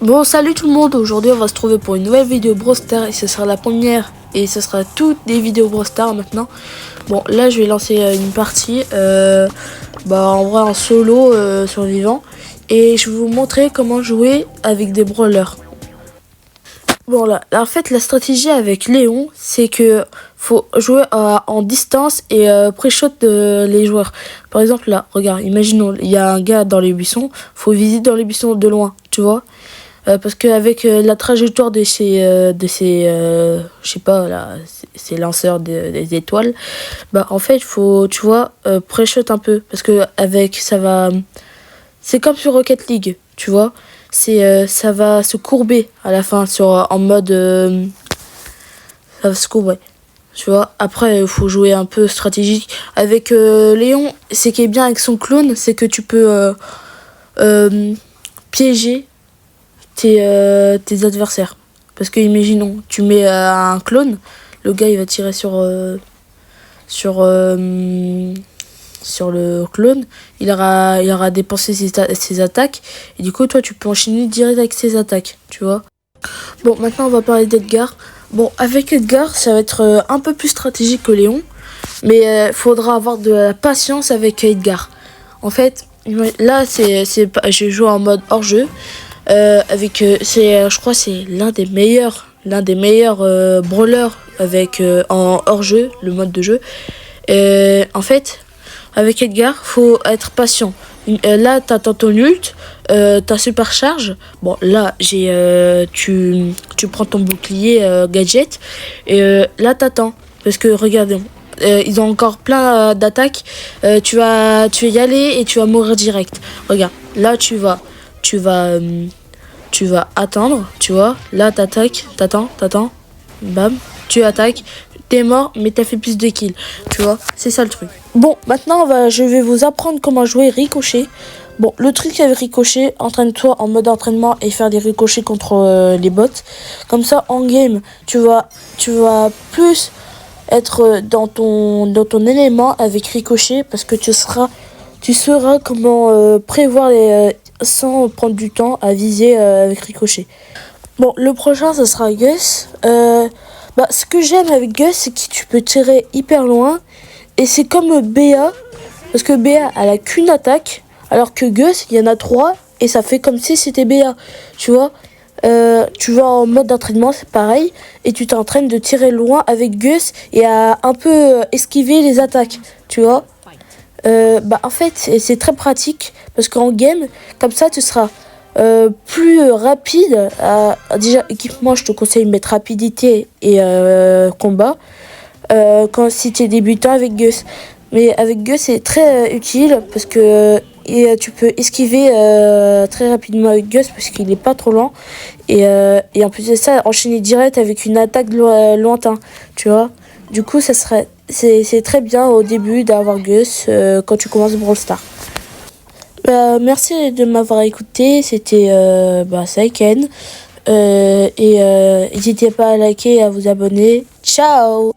Bon, salut tout le monde. Aujourd'hui on va se trouver pour une nouvelle vidéo Brawl Stars et ce sera la première et ce sera toutes les vidéos Brawl Stars maintenant. Bon, là je vais lancer une partie en vrai en solo survivant et je vais vous montrer comment jouer avec des brawlers. Bon là, en fait la stratégie avec Léon, c'est que faut jouer en distance et pré-shot les joueurs. Par exemple là, regarde, imaginons, il y a un gars dans les buissons, faut viser dans les buissons de loin, tu vois. Parce qu'avec la trajectoire de ces je sais pas là, ces lanceurs des étoiles, bah en fait il faut, tu vois, pré-shot un peu. Parce que avec ça va, c'est comme sur Rocket League, tu vois. Ça va se courber à la fin en mode ça va se courber, tu vois. Après il faut jouer un peu stratégique avec Léon. Ce qui est bien avec son clone, c'est que tu peux piéger tes adversaires. Parce que imaginons tu mets un clone, le gars il va tirer sur le clone, il aura dépensé ses attaques et du coup toi tu peux enchaîner direct avec ses attaques, tu vois. Bon, maintenant on va parler d'Edgar. Bon, avec Edgar ça va être un peu plus stratégique que Léon, mais faudra avoir de la patience avec Edgar. En fait là je joue en mode hors jeu avec je crois c'est l'un des meilleurs brawlers avec en hors jeu, le mode de jeu. En fait avec Edgar, faut être patient. Là, t'attends ton ult, ta super charge. Bon, là, tu prends ton bouclier gadget. Et là, t'attends. Parce que, regardez, ils ont encore plein d'attaques. Tu vas y aller et tu vas mourir direct. Regarde, là, tu vas attendre, tu vois. Là, t'attends. Bam, tu attaques. T'es mort, mais t'as fait plus de kills, tu vois, c'est ça le truc. Bon, maintenant je vais vous apprendre comment jouer Ricochet. Bon, le truc avec Ricochet, entraîne-toi en mode entraînement et faire des ricochets contre les bots. Comme ça, en game, tu vas plus être dans ton élément avec Ricochet, parce que tu sauras comment prévoir sans prendre du temps à viser avec Ricochet. Bon, le prochain, ça sera Gus. Ce que j'aime avec Gus, c'est que tu peux tirer hyper loin. Et c'est comme BA. Parce que BA, elle a qu'une attaque. Alors que Gus, il y en a 3. Et ça fait comme si c'était BA. Tu vois, tu vas en mode d'entraînement, c'est pareil. Et tu t'entraînes de tirer loin avec Gus. Et à un peu esquiver les attaques. Tu vois. En fait, c'est très pratique. Parce qu'en game, comme ça, tu seras plus rapide. Déjà équipement, je te conseille de mettre rapidité et combat si tu es débutant avec Gus. Mais avec Gus c'est très utile parce que tu peux esquiver très rapidement avec Gus parce qu'il est pas trop lent et en plus de ça enchaîner direct avec une attaque lointain, tu vois. Du coup c'est très bien au début d'avoir Gus quand tu commences Brawl Stars. Merci de m'avoir écouté, c'était Saiken. N'hésitez pas à liker et à vous abonner. Ciao!